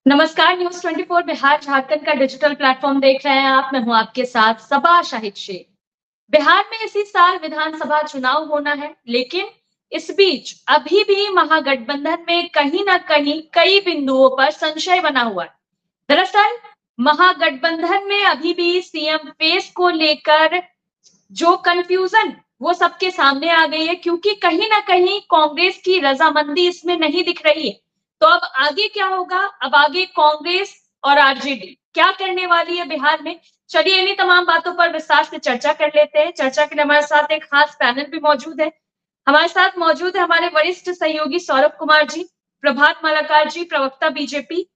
नमस्कार। न्यूज 24 बिहार झारखंड का digital platform देख रहे हैं आप। मैं हूं आपके साथ सबा शाहिद शेख। बिहार में इसी साल विधानसभा चुनाव होना है, लेकिन इस बीच अभी भी महागठबंधन में कहीं ना कहीं कई बिंदुओं पर संशय बना हुआ है। दरअसल महागठबंधन में अभी भी सीएम पेस को लेकर जो कंफ्यूजन वो सबके सामने आ गई है, क्योंकि कहीं ना कहीं कांग्रेस की रजामंदी इसमें नहीं दिख रही है। तो अब आगे क्या होगा? अब आगे कांग्रेस और आरजेडी क्या करने वाली है बिहार में? चलिए इन्हीं तमाम बातों पर विस्तार से चर्चा कर लेते हैं। चर्चा के लिए हमारे साथ एक खास पैनल भी मौजूद है। हमारे साथ मौजूद है हमारे वरिष्ठ सहयोगी सौरभ कुमार जी, प्रभात मालाकार जी प्रवक्ता बीजेपी,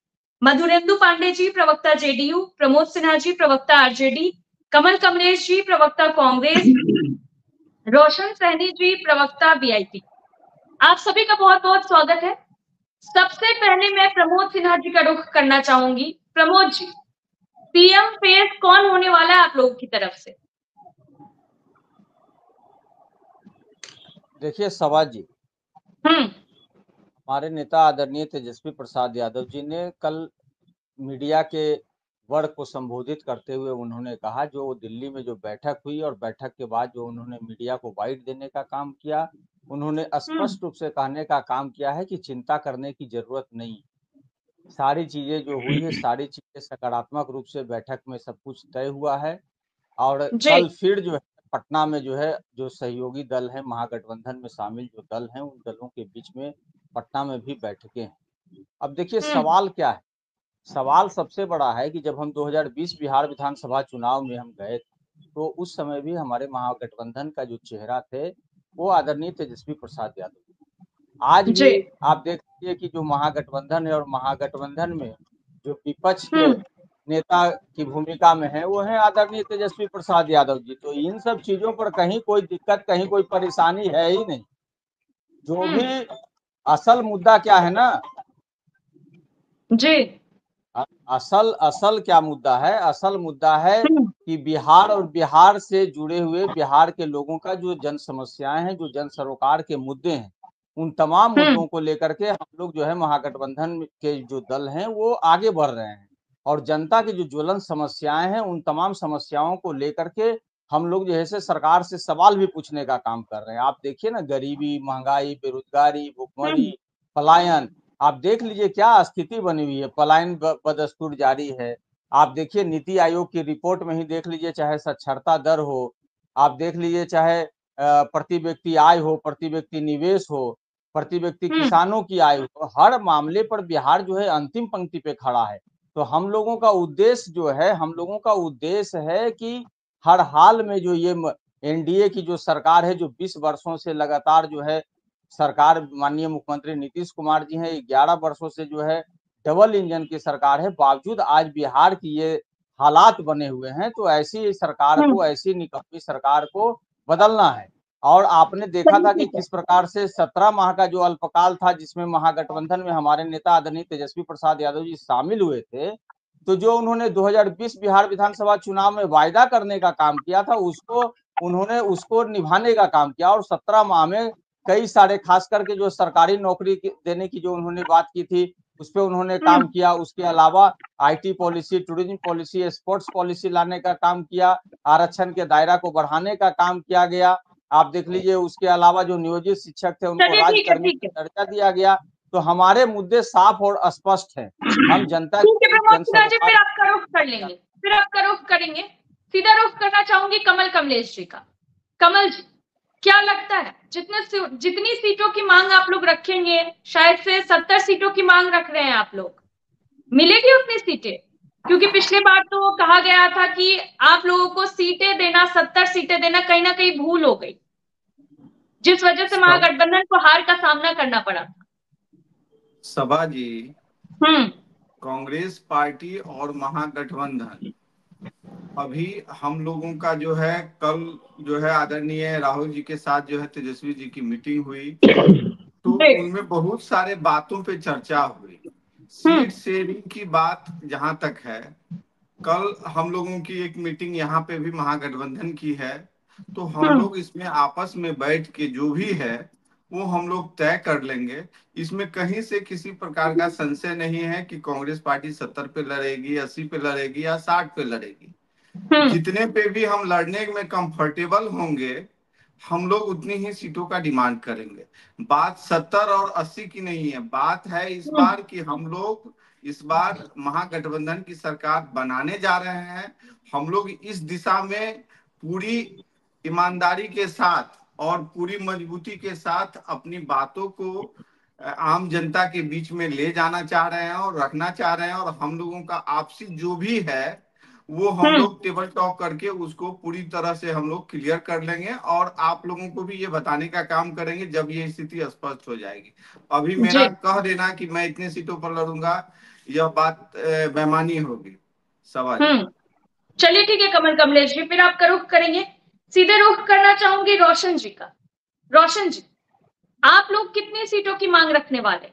मधुरेंदु पांडे जी प्रवक्ता जेडीयू, प्रमोद सिन्हा जी प्रवक्ता आरजेडी, कमल कमलेश जी प्रवक्ता कांग्रेस, रोशन सहनी जी प्रवक्ता वीआईपी। आप सभी का बहुत बहुत स्वागत है। सबसे पहले मैं प्रमोद सिन्हा जी का रुख करना चाहूंगी। प्रमोद जी, सीएम फेस कौन होने वाला है आप लोगों की तरफ से? देखिए सवा जी, हम्म। हमारे नेता आदरणीय तेजस्वी प्रसाद यादव जी ने कल मीडिया के वर्ग को संबोधित करते हुए उन्होंने कहा, जो दिल्ली में जो बैठक हुई और बैठक के बाद जो उन्होंने मीडिया को बाइट देने का काम किया, उन्होंने हम्म। स्पष्ट रूप से कहने का काम किया है कि चिंता करने की जरूरत नहीं। सारी चीजें जो हुई है, सारी चीजें सकारात्मक रूप से बैठक में सब कुछ तय हुआ है। और जी। कल फिर जो है पटना में जो है जो सहयोगी दल है, महागठबंधन में शामिल जो दल हैं, उन दलों के बीच में पटना में भी बैठकें हैं। अब देखिए हम्म। सवाल क्या है। सवाल सबसे बड़ा है कि जब हम 2020 बिहार विधानसभा चुनाव में हम गए तो उस समय भी हमारे महागठबंधन का जो चेहरा थे वो आदरणीय तेजस्वी प्रसाद यादव। आज जी। भी आप देख लीजिए कि जो महागठबंधन है और महागठबंधन में जो विपक्ष के हम्म। नेता की भूमिका में है वो है आदरणीय तेजस्वी प्रसाद यादव जी। तो इन सब चीजों पर कहीं कोई दिक्कत, कहीं कोई परेशानी है ही नहीं। जो भी हम्म। असल मुद्दा क्या है ना, जी। असल असल क्या मुद्दा है? असल मुद्दा है हम्म। कि बिहार और बिहार से जुड़े हुए बिहार के लोगों का जो जन समस्याएं हैं, जो जन सरोकार के मुद्दे हैं, उन तमाम हम्म। मुद्दों को लेकर के हम लोग जो है महागठबंधन के जो दल हैं वो आगे बढ़ रहे हैं। और जनता की जो ज्वलन समस्याएं हैं उन तमाम समस्याओं को लेकर के हम लोग जो है से सरकार से सवाल भी पूछने का काम कर रहे हैं। आप देखिए ना, गरीबी, महंगाई, बेरोजगारी, भुखमरी, हम्म। पलायन, आप देख लीजिए क्या स्थिति बनी हुई है। पलायन बदस्तूर जारी है। आप देखिए नीति आयोग की रिपोर्ट में ही देख लीजिए, चाहे साक्षरता दर हो, आप देख लीजिए चाहे प्रति व्यक्ति आय हो, प्रति व्यक्ति निवेश हो, प्रति व्यक्ति हम्म। किसानों की आय हो, हर मामले पर बिहार जो है अंतिम पंक्ति पे खड़ा है। तो हम लोगों का उद्देश्य जो है, हम लोगों का उद्देश्य है कि हर हाल में जो ये एनडीए की जो सरकार है, जो 20 वर्षों से लगातार जो है सरकार, माननीय मुख्यमंत्री नीतीश कुमार जी हैं, 11 वर्षों से जो है डबल इंजन की सरकार है, बावजूद आज बिहार की ये हालात बने हुए हैं। तो ऐसी सरकार हम्म। को, ऐसी निकम्मी सरकार को बदलना है। और आपने देखा चलिए था कि ठीक है। किस प्रकार से 17 माह का जो अल्पकाल था जिसमें महागठबंधन में हमारे नेता आदरणीय तेजस्वी प्रसाद यादव जी शामिल हुए थे, तो जो उन्होंने 2020 बिहार विधानसभा चुनाव में वायदा करने का काम किया था उसको उन्होंने उसको निभाने का काम किया। और 17 माह में कई सारे, खास करके जो सरकारी नौकरी देने की जो उन्होंने बात की थी उस पर उन्होंने हम्म। काम किया। उसके अलावा IT policy, tourism policy, sports policy लाने का काम किया। आरक्षण के दायरा को बढ़ाने का काम किया गया। आप देख लीजिए, उसके अलावा जो नियोजित शिक्षक थे उनको चलिए ठीक है, राजकर्मी ठीक है। का दर्जा दिया गया। तो हमारे मुद्दे साफ और स्पष्ट हैं। हम जनता ठीक है के बीच प्रमोद जन सिन्हा जी, सरोकार। फिर आपका रुख कर लेंगे। फिर आपका रुख करेंगे। सीधा रुख करना चाहूंगी कमल कमलेश जी का। कमल जी, क्या लगता है जितनी सीटों की मांग आप लोग रखेंगे, शायद से 70 सीटों की मांग रख रहे हैं आप लोग, मिलेगी उतनी सीटें? क्योंकि पिछली बार तो कहा गया था कि आप लोगों को सीटें देना, 70 सीटें देना कहीं ना कहीं भूल हो गई, जिस वजह से सब महागठबंधन को हार का सामना करना पड़ा था। सभा जी, हम्म। कांग्रेस पार्टी और महागठबंधन अभी हम लोगों का जो है, कल जो है आदरणीय राहुल जी के साथ जो है तेजस्वी जी की मीटिंग हुई, तो जी। उनमें बहुत सारे बातों पे चर्चा हुई। हम्म। सीट शेयरिंग की बात जहां तक है, कल हम लोगों की एक मीटिंग यहाँ पे भी महागठबंधन की है, तो हम हम्म। लोग इसमें आपस में बैठ के जो भी है वो हम लोग तय कर लेंगे। इसमें कहीं से किसी प्रकार का संशय नहीं है कि कांग्रेस पार्टी 70 पे लड़ेगी, 80 पे लड़ेगी या 60 पे लड़ेगी। जितने पे भी हम लड़ने में कंफर्टेबल होंगे, हम लोग उतनी ही सीटों का डिमांड करेंगे। बात 70 और 80 की नहीं है, बात है इस बार कि हम लोग इस बार महागठबंधन की सरकार बनाने जा रहे हैं। हम लोग इस दिशा में पूरी ईमानदारी के साथ और पूरी मजबूती के साथ अपनी बातों को आम जनता के बीच में ले जाना चाह रहे हैं और रखना चाह रहे हैं। और हम लोगों का आपसी जो भी है वो हम लोग टेबल टॉक करके उसको पूरी तरह से हम लोग क्लियर कर लेंगे और आप लोगों को भी ये बताने का काम करेंगे जब ये स्थिति स्पष्ट हो जाएगी। अभी मेरा कह देना कि मैं इतने सीटों पर लड़ूंगा, यह बात बेईमानी होगी। सवाल। चलिए ठीक है कमलेश जी, फिर आपका रुख करेंगे, सीधे रुख करना चाहूंगी रोशन जी का। रोशन जी, आप लोग कितनी सीटों की मांग रखने वाले?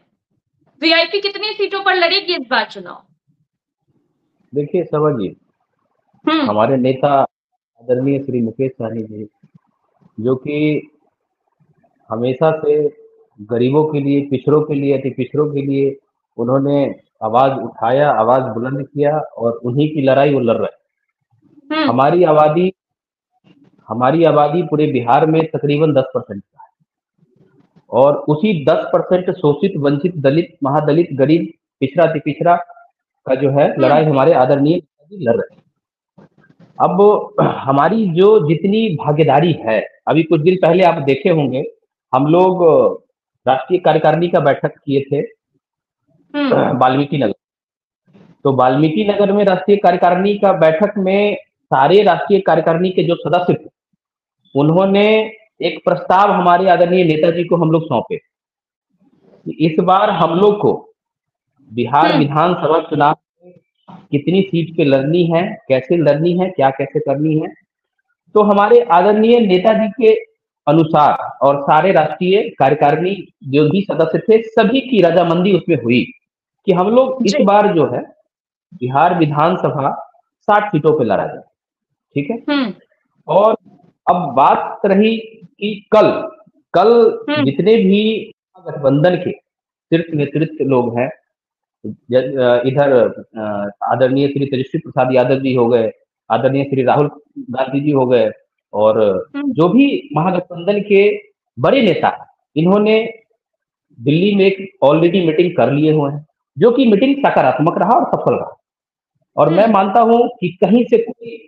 वीआईपी कितनी सीटों पर लड़ेगी इस बार चुनाव? देखिए सवा जी, हमारे नेता आदरणीय श्री मुकेश सहनी जी, जो कि हमेशा से गरीबों के लिए, पिछड़ों के लिए, अति पिछड़ों के लिए उन्होंने आवाज उठाया, आवाज बुलंद किया और उन्हीं की लड़ाई वो लड़ रहे। हमारी आबादी पूरे बिहार में तकरीबन 10% का है और उसी 10% शोषित, वंचित, दलित, महादलित, गरीब, पिछड़ा, अति पिछड़ा का जो है लड़ाई हमारे आदरणीय लड़ रहे हैं। अब हमारी जो जितनी भागीदारी है, अभी कुछ दिन पहले आप देखे होंगे हम लोग राष्ट्रीय कार्यकारिणी का बैठक किए थे वाल्मीकि नगर। तो वाल्मीकि नगर में राष्ट्रीय कार्यकारिणी का बैठक में सारे राष्ट्रीय कार्यकारिणी के जो सदस्य थे उन्होंने एक प्रस्ताव हमारे आदरणीय नेताजी को हम लोग सौंपे। इस बार हम लोग को बिहार विधानसभा चुनाव कितनी सीट पे लड़नी है, कैसे लड़नी है, क्या कैसे करनी है। तो हमारे आदरणीय नेताजी के अनुसार और सारे राष्ट्रीय कार्यकारिणी जो भी सदस्य थे सभी की रजामंदी उसमें हुई कि हम लोग इस बार जो है बिहार विधानसभा 60 सीटों पे लड़ा जाए। ठीक है। और अब बात रही कि कल जितने भी गठबंधन के शीर्ष नेतृत्व लोग हैं, इधर आदरणीय श्री तेजस्वी प्रसाद यादव जी हो गए, आदरणीय श्री राहुल गांधी जी हो गए और जो भी महागठबंधन के बड़े नेता इन्होंने दिल्ली में एक ऑलरेडी मीटिंग कर लिए हुए हैं, जो कि मीटिंग सकारात्मक रहा और सफल रहा। और मैं मानता हूं कि कहीं से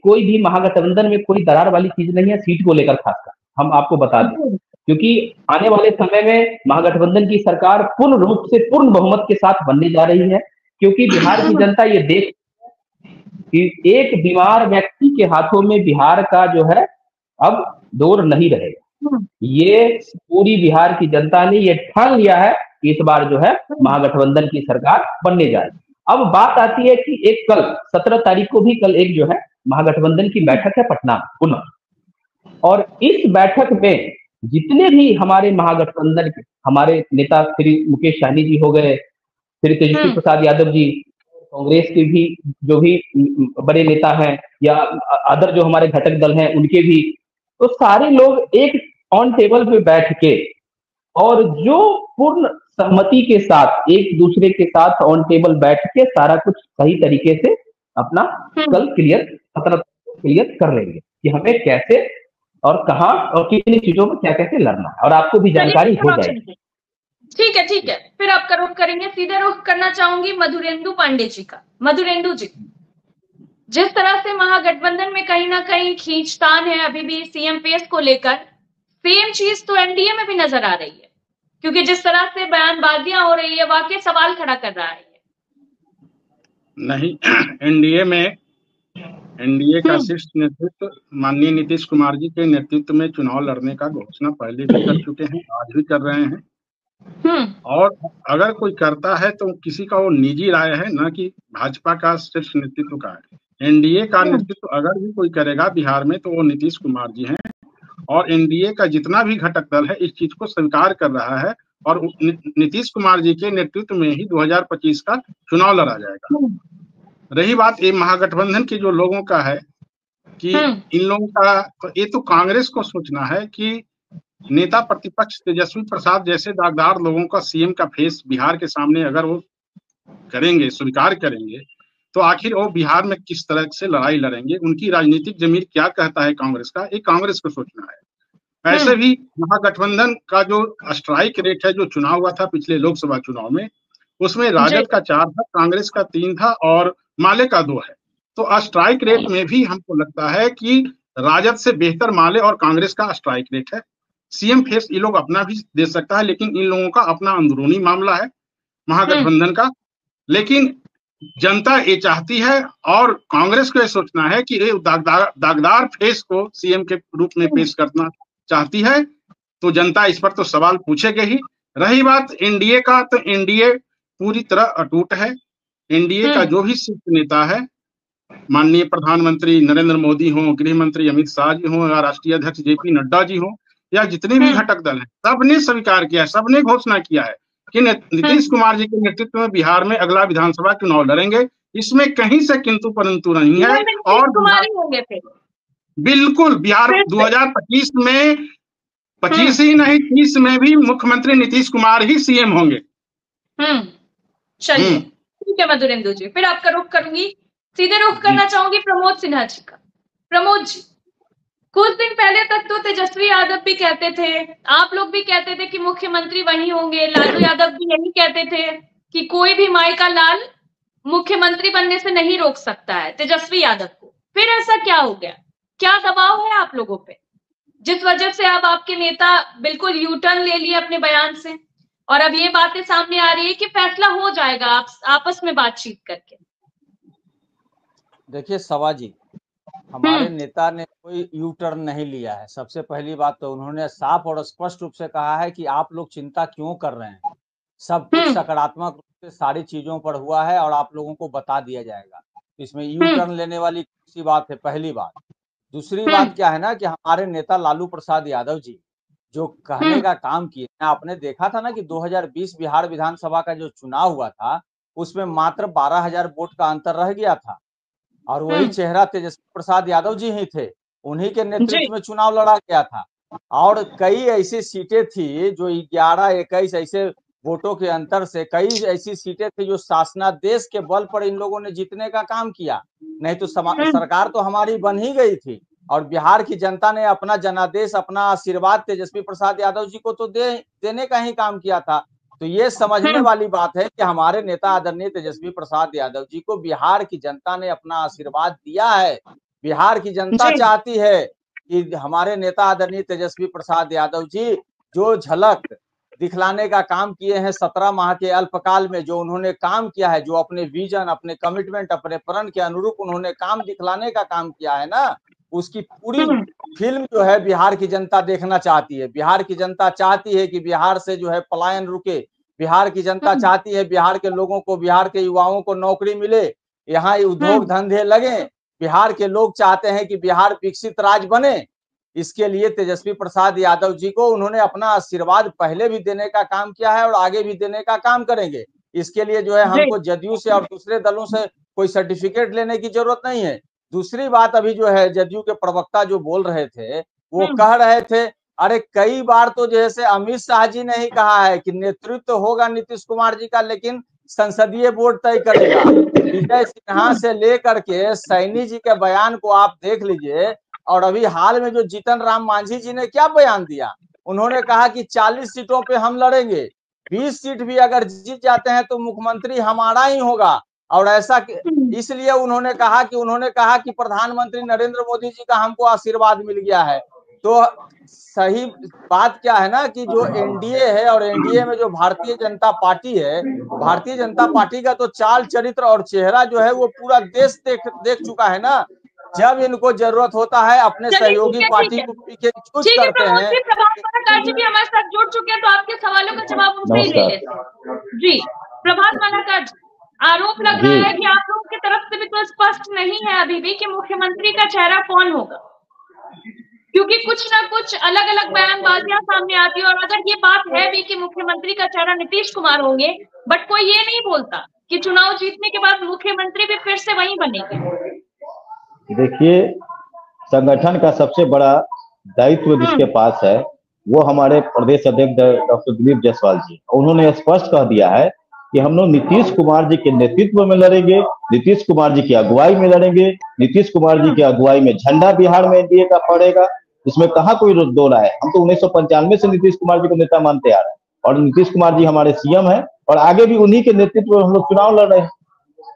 कोई भी महागठबंधन में कोई दरार वाली चीज नहीं है सीट को लेकर। खासकर हम आपको बता दें, क्योंकि आने वाले समय में महागठबंधन की सरकार पूर्ण रूप से पूर्ण बहुमत के साथ बनने जा रही है, क्योंकि बिहार की जनता ये देख कि एक बीमार व्यक्ति के हाथों में बिहार का जो है अब दौर नहीं रहेगा। ये पूरी बिहार की जनता ने ये ठान लिया है कि इस बार जो है महागठबंधन की सरकार बनने जा रही है। अब बात आती है कि एक कल 17 तारीख को भी कल एक जो है महागठबंधन की बैठक है पटना में पुनः, और इस बैठक में जितने भी हमारे महागठबंधन के हमारे नेता श्री मुकेश सहनी जी हो गए, श्री तेजस्वी प्रसाद यादव जी, कांग्रेस के भी जो भी बड़े नेता हैं या अदर जो हमारे घटक दल हैं उनके भी, तो सारे लोग एक ऑन टेबल पे बैठ के और जो पूर्ण सहमति के साथ एक दूसरे के साथ ऑन टेबल बैठ के सारा कुछ सही तरीके से अपना कल क्लियर कर लेंगे कि हमें कैसे और कहां और कितनी चीजों में क्या कैसे लड़ना है, और आपको भी जानकारी हो जाएगी। ठीक है, फिर आपका रुख करेंगे, सीधे रुख करना चाहूंगी मधुरेंदु पांडे जी का। मधुरेंदु जी, जिस तरह से महागठबंधन में कहीं ना कहीं खींचतान है अभी भी सीएम पेस को लेकर, सेम चीज तो एनडीए में भी नजर आ रही है, क्योंकि जिस तरह से बयानबाजियां हो रही है वाकई सवाल खड़ा कर रहा है। नहीं, एनडीए का शीर्ष नेतृत्व माननीय नीतीश कुमार जी के नेतृत्व में चुनाव लड़ने का घोषणा पहले भी कर चुके हैं, आज भी कर रहे हैं। और अगर कोई करता है तो किसी का वो निजी राय है, ना कि भाजपा का शीर्ष नेतृत्व का है। एनडीए का नेतृत्व अगर भी कोई करेगा बिहार में तो वो नीतीश कुमार जी हैं, और एनडीए का जितना भी घटक दल है इस चीज को स्वीकार कर रहा है, और नीतीश कुमार जी के नेतृत्व में ही 2025 का चुनाव लड़ा जाएगा। रही बात ये महागठबंधन के जो लोगों का है कि इन लोगों का, ये तो कांग्रेस को सोचना है कि नेता प्रतिपक्ष तेजस्वी प्रसाद जैसे दागदार लोगों का सीएम का फेस बिहार के सामने अगर वो करेंगे, स्वीकार करेंगे, तो आखिर वो बिहार में किस तरह से लड़ाई लड़ेंगे, उनकी राजनीतिक जमीर क्या कहता है कांग्रेस का, ये कांग्रेस को सोचना है। ऐसे भी महागठबंधन का जो स्ट्राइक रेट है, जो चुनाव हुआ था पिछले लोकसभा चुनाव में, उसमें राजद का 4 था, कांग्रेस का 3 था और माले का 2 है। तो स्ट्राइक रेट में भी हमको लगता है कि राजद से बेहतर माले और कांग्रेस का स्ट्राइक रेट है। सीएम फेस ये लोग अपना भी दे सकता है, लेकिन इन लोगों का अपना अंदरूनी मामला है महागठबंधन का। लेकिन जनता ये चाहती है और कांग्रेस को ये सोचना है कि ये दागदार फेस को सीएम के रूप में पेश करना चाहती है, तो जनता इस पर तो सवाल पूछेगी ही। रही बात एनडीए का, तो एनडीए पूरी तरह अटूट है। एनडीए का जो भी शीर्ष नेता है, माननीय प्रधानमंत्री नरेंद्र मोदी हो, गृह मंत्री अमित शाह जी हो, या राष्ट्रीय अध्यक्ष जेपी नड्डा जी हो, या जितने भी घटक दल हैं, सबने स्वीकार किया है, सबने घोषणा किया है कि नीतीश कुमार जी के नेतृत्व में बिहार में अगला विधानसभा चुनाव लड़ेंगे। इसमें कहीं से किंतु परंतु नहीं है। और बिल्कुल बिहार 2025 में 25 ही नहीं 30 में भी मुख्यमंत्री नीतीश कुमार ही सीएम होंगे। चलिए ठीक है मधुरेंदु जी, फिर आपका रुख करूंगी, सीधे रुख करना चाहूंगी प्रमोद सिन्हा जी का। प्रमोद जी, कुछ दिन पहले तक तो तेजस्वी यादव भी कहते थे, आप लोग भी कहते थे कि मुख्यमंत्री वही होंगे, लालू यादव भी यही कहते थे कि कोई भी माई का लाल मुख्यमंत्री बनने से नहीं रोक सकता है तेजस्वी यादव को। फिर ऐसा क्या हो गया? क्या दबाव है आप लोगों पे, जिस वजह से अब आपके नेता बिल्कुल यू टर्न ले लिए अपने बयान से, और अब ये बातें सामने आ रही है कि फैसला हो जाएगा आपस में बातचीत करके? देखिए सवा जी, हमारे नेता ने कोई यू टर्न नहीं लिया है। सबसे पहली बात तो उन्होंने साफ और स्पष्ट रूप से कहा है कि आप लोग चिंता क्यों कर रहे हैं, सब कुछ सकारात्मक रूप से सारी चीजों पर हुआ है और आप लोगों को बता दिया जाएगा। इसमें यू टर्न लेने वाली कौन सी बात है, पहली बात। दूसरी बात क्या है ना कि हमारे नेता लालू प्रसाद यादव जी जो कहने का काम किए, आपने देखा था ना कि 2020 बिहार विधानसभा का जो चुनाव हुआ था उसमें मात्र 12,000 वोट का अंतर रह गया था, और वही चेहरा तेजस्वी प्रसाद यादव जी ही थे, उन्हीं के नेतृत्व में चुनाव लड़ा गया था। और कई ऐसी सीटें थी जो 11-21 ऐसे वोटों के अंतर से, कई ऐसी सीटें थी जो शासनादेश के बल पर इन लोगों ने जीतने का काम किया, नहीं तो सरकार तो हमारी बन ही गई थी। और बिहार की जनता ने अपना जनादेश, अपना आशीर्वाद तेजस्वी प्रसाद यादव जी को तो देने का ही काम किया था। तो ये समझने वाली बात है कि हमारे नेता आदरणीय तेजस्वी प्रसाद यादव जी को बिहार की जनता ने अपना आशीर्वाद दिया है। बिहार की जनता चाहती है कि हमारे नेता आदरणीय तेजस्वी प्रसाद यादव जी जो झलक दिखलाने का काम किए हैं 17 माह के अल्पकाल में, जो उन्होंने काम किया है, जो अपने विजन, अपने कमिटमेंट, अपने प्रण के अनुरूप उन्होंने काम दिखलाने का काम किया है ना, उसकी पूरी फिल्म जो है बिहार की जनता देखना चाहती है। बिहार की जनता चाहती है कि बिहार से जो है पलायन रुके, बिहार की जनता चाहती है बिहार के लोगों को, बिहार के युवाओं को नौकरी मिले, यहाँ उद्योग धंधे लगे। बिहार के लोग चाहते हैं कि बिहार विकसित राज्य बने। इसके लिए तेजस्वी प्रसाद यादव जी को उन्होंने अपना आशीर्वाद पहले भी देने का काम किया है और आगे भी देने का काम करेंगे। इसके लिए जो है हमको जदयू से और दूसरे दलों से कोई सर्टिफिकेट लेने की जरूरत नहीं है। दूसरी बात, अभी जो है जदयू के प्रवक्ता जो बोल रहे थे, वो कह रहे थे, अरे कई बार तो जैसे अमित शाह जी ने ही कहा है कि नेतृत्व होगा नीतीश कुमार जी का, लेकिन संसदीय बोर्ड तय करेगा। विजय सिन्हा से लेकर के सैनी जी के बयान को आप देख लीजिए, और अभी हाल में जो जीतन राम मांझी जी ने क्या बयान दिया, उन्होंने कहा कि 40 सीटों पे हम लड़ेंगे, 20 सीट भी अगर जीत जाते हैं तो मुख्यमंत्री हमारा ही होगा। और ऐसा इसलिए उन्होंने कहा कि प्रधानमंत्री नरेंद्र मोदी जी का हमको आशीर्वाद मिल गया है। तो सही बात क्या है ना कि जो एनडीए है और एनडीए में जो भारतीय जनता पार्टी है, भारतीय जनता पार्टी का तो चाल चरित्र और चेहरा जो है वो पूरा देश देख चुका है ना। जब इनको जरूरत होता है अपने सहयोगी पार्टी को पीछे चूज करते हैं। प्रभात जी भी हमारे साथ जुड़ चुके हैं, तो आपके सवालों का जवाब उनसे ही ले लेते हैं। जी प्रभात मालाकार जी, आरोप लग रहा है कि आप लोगों की तरफ से भी तो स्पष्ट नहीं है अभी भी कि मुख्यमंत्री का चेहरा कौन होगा, क्योंकि कुछ ना कुछ अलग अलग बयानबाजियां सामने आती है। और अगर ये बात है भी कि मुख्यमंत्री का चेहरा नीतीश कुमार होंगे, बट कोई ये नहीं बोलता कि चुनाव जीतने के बाद मुख्यमंत्री भी फिर से वही बनेंगे। देखिए, संगठन का सबसे बड़ा दायित्व जिसके पास है वो हमारे प्रदेश अध्यक्ष डॉक्टर दिलीप जायसवाल जी, उन्होंने स्पष्ट कह दिया है कि हम लोग नीतीश कुमार जी के नेतृत्व में लड़ेंगे, नीतीश कुमार जी की अगुवाई में लड़ेंगे, नीतीश कुमार जी की अगुवाई में झंडा बिहार में एनडीए का पड़ेगा। इसमें कहाँ कोई दो राय है। हम तो 1995 से नीतीश कुमार जी को नेता मानते आ रहे हैं और नीतीश कुमार जी हमारे सीएम है और आगे भी उन्हीं के नेतृत्व में हम लोग चुनाव लड़ रहे हैं।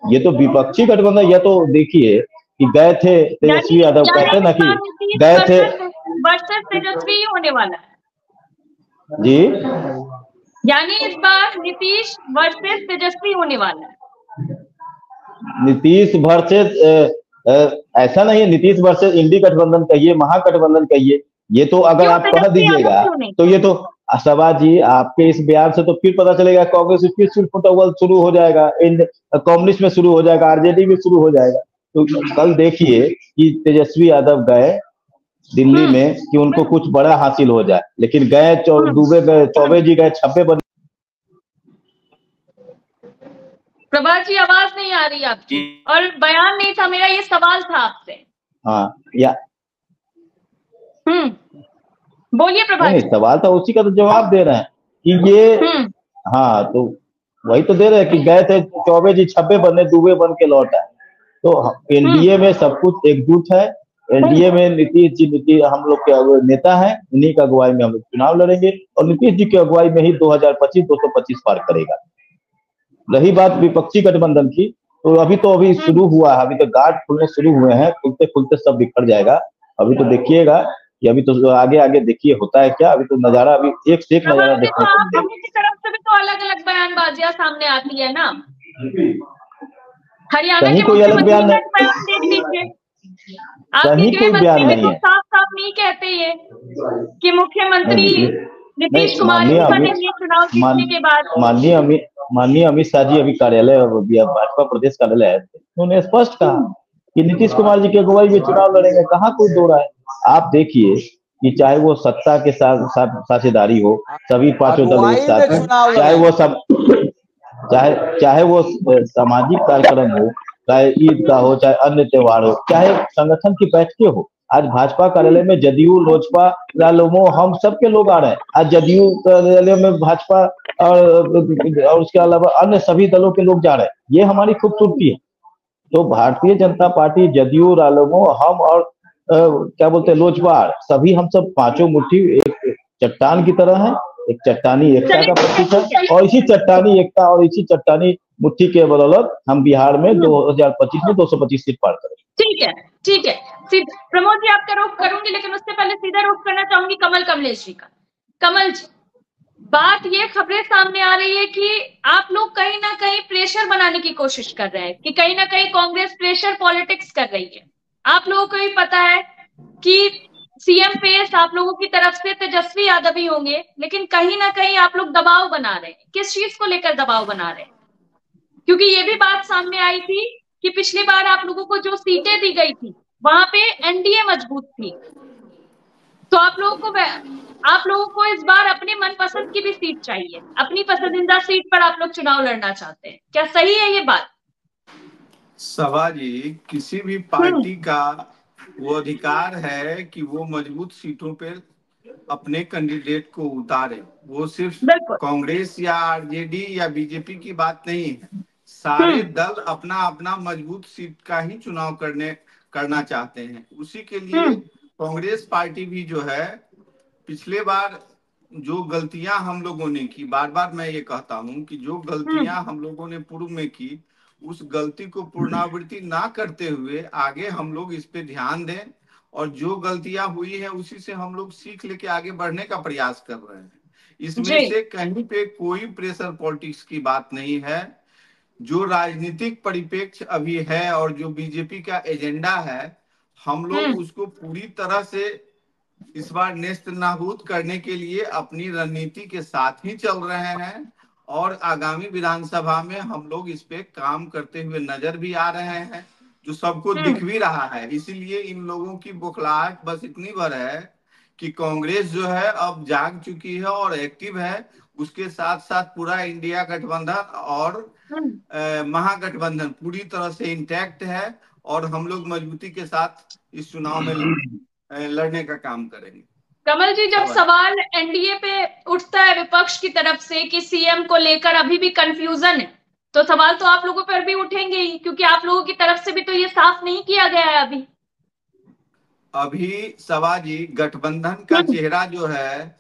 ये तो विपक्षी गठबंधन, ये तो देखिए कि गए थे तेजस्वी यादव, कहते ना कि गए थे वर्सेस तेजस्वी होने वाला है जी, यानी इस बार नीतीश वर्सेस तेजस्वी होने वाला है। नीतीश वर्सेस ऐसा नहीं है, नीतीश वर्सेस इंडी गठबंधन कहिए, महागठबंधन कहिए, ये तो अगर आप कह दीजिएगा तो ये तो सभा जी आपके इस बयान से तो फिर पता चलेगा कांग्रेस फिर शुरू हो जाएगा, कम्युनिस्ट में शुरू हो जाएगा, आरजेडी में शुरू हो जाएगा। तो कल देखिए कि तेजस्वी यादव गए दिल्ली में कि उनको कुछ बड़ा हासिल हो जाए, लेकिन गए दुबे गए, चौबे जी गए, छप्पे बन। प्रभात जी आवाज नहीं आ रही आपकी, और बयान नहीं था मेरा, ये सवाल था आपसे। हाँ या बोलिए प्रभात जी। सवाल था, उसी का तो जवाब दे रहे हैं कि ये हाँ, तो वही तो दे रहे हैं कि गए थे चौबे जी, छब्बे बने, दुबे बन के लौट आए। तो एनडीए में सब कुछ एकजुट है, एनडीए में नीतीश जी हम लोग के नेता हैं, उन्हीं की अगुवाई में हम लोग चुनाव लड़ेंगे और नीतीश जी की अगुवाई में ही 2025 225 पार करेगा। रही बात विपक्षी गठबंधन की, तो अभी शुरू हुआ है, अभी तो गार्ड खुलने शुरू हुए हैं, खुलते खुलते सब बिखर जाएगा। अभी तो देखिएगा कि अभी तो आगे आगे देखिए होता है क्या। अभी तो नजारा, अभी एक से एक नजारा देखने को मिलेगा। की तरफ से भी तो अलग अलग बयानबाजियां सामने आती है ना। हरियाणा के कोई अलग बयान देख लीजिए, कहीं कोई बयान नहीं है, साफ साफ नहीं कहते ये कि मुख्यमंत्री नीतीश कुमार जी बनेंगे चुनाव जीतने के बाद। माननीय अमित शाह जी अभी कार्यालय, भाजपा प्रदेश कार्यालय आए थे, उन्होंने स्पष्ट कहा कि नीतीश कुमार जी की अगुवाई में चुनाव लड़ेंगे। कहाँ कोई दो राय। आप देखिए कि चाहे वो सत्ता के साथ साझेदारी हो, सभी पांचों दल एक साथ, चाहे वो सामाजिक कार्यक्रम हो, चाहे ईद का हो, चाहे अन्य त्योहार हो, चाहे संगठन की बैठकें हो। आज भाजपा कार्यालय में जदयू, लोजपा, रालोमो, हम सबके लोग आ रहे हैं। आज जदयू कार्यालय में भाजपा और उसके अलावा अन्य सभी दलों के लोग जा रहे हैं। ये हमारी खूबसूरती है। तो भारतीय जनता पार्टी, जदयू, रालोमो, हम और क्या बोलते हैं लोजपा, सभी हम सब पांचों मुट्ठी एक चट्टान की तरह है, एक चट्टानी एकता का प्रतीक है। और इसी चट्टानी एकता और इसी चट्टानी मुट्ठी के बदौलत हम बिहार में 2025 में 225 सीट पार करेंगे। ठीक है प्रमोद जी आपका रुख करूंगी, लेकिन उससे पहले सीधा रुख करना चाहूंगी कमल कमलेश जी का। कमल जी, बात ये खबरें सामने आ रही है कि आप लोग कहीं ना कहीं प्रेशर बनाने की कोशिश कर रहे हैं, कि कहीं ना कहीं कांग्रेस प्रेशर पॉलिटिक्स कर रही है। आप लोगों को भी पता है कि सीएम पेस आप लोगों की तरफ से तेजस्वी यादव ही होंगे, लेकिन कहीं ना कहीं आप लोग दबाव बना रहे हैं। किस चीज को लेकर दबाव बना रहे हैं? क्योंकि ये भी बात सामने आई थी कि पिछली बार आप लोगों को जो सीटें दी गई थी वहां पे एनडीए मजबूत थी, तो आप लोगों को इस बार अपने मनपसंद की भी सीट चाहिए, अपनी पसंदीदा सीट पर आप लोग चुनाव लड़ना चाहते हैं। क्या सही है ये बात? सभा जी, किसी भी पार्टी का वो अधिकार है कि वो मजबूत सीटों पे अपने कैंडिडेट को उतारे। वो सिर्फ कांग्रेस या आरजेडी या बीजेपी की बात नहीं है। सारे दल अपना अपना मजबूत सीट का ही चुनाव करना चाहते हैं। उसी के लिए कांग्रेस पार्टी भी जो है, पिछले बार जो गलतियां हम लोगों ने की, बार बार मैं ये कहता हूं कि जो गलतियां हम लोगों ने पूर्व में की, उस गलती को पुनरावृत्ति ना करते हुए आगे हम लोग इस पे ध्यान दें, और जो गलतियां हुई है उसी से हम लोग सीख लेके आगे बढ़ने का प्रयास कर रहे हैं। इसमें से कहीं पे कोई प्रेशर पॉलिटिक्स की बात नहीं है। जो राजनीतिक परिप्रेक्ष्य अभी है और जो बीजेपी का एजेंडा है, हम लोग उसको पूरी तरह से इस बार नेस्त नाबूद करने के लिए अपनी रणनीति के साथ ही चल रहे हैं, और आगामी विधानसभा में हम लोग इस पे काम करते हुए नजर भी आ रहे हैं, जो सबको दिख भी रहा है। इसीलिए इन लोगों की बौखलाहट बस इतनी भर है कि कांग्रेस जो है अब जाग चुकी है और एक्टिव है। उसके साथ साथ पूरा इंडिया गठबंधन और महागठबंधन पूरी तरह से इंटैक्ट है, और हम लोग मजबूती के साथ इस चुनाव में लड़ने का काम करेंगे। कमल जी, जब सवाल एनडीए पे उठता है विपक्ष की तरफ से कि सीएम को लेकर अभी भी कंफ्यूजन है, तो सवाल तो आप लोगों पर भी उठेंगे ही, क्योंकि आप लोगों की तरफ से भी तो ये साफ नहीं किया गया है अभी सवाजी गठबंधन का चेहरा जो है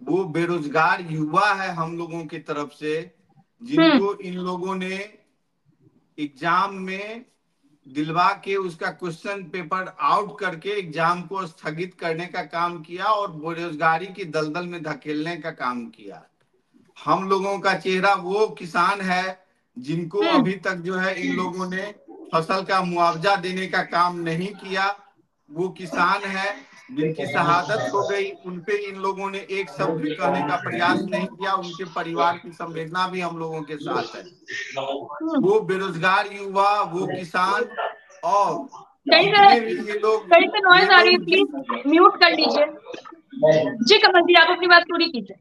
वो बेरोजगार युवा है हम लोगों की तरफ से, जिनको इन लोगों ने एग्जाम में दिलवा के उसका क्वेश्चन पेपर आउट करके एग्जाम को स्थगित करने का काम किया और बेरोजगारी की दलदल में धकेलने का काम किया। हम लोगों का चेहरा वो किसान है जिनको अभी तक जो है इन लोगों ने फसल का मुआवजा देने का काम नहीं किया। वो किसान है जिनकी शहादत हो गई, उनपे इन लोगों ने एक शब्द भी कहने का प्रयास नहीं किया। उनके परिवार की संवेदना भी हम लोगों के साथ है। वो बेरोजगार युवा, वो किसान और जितने भी ये लोग नॉइज आ रही है, प्लीज म्यूट कर लीजिए। जी कमल जी, आप अपनी बात पूरी कीजिए।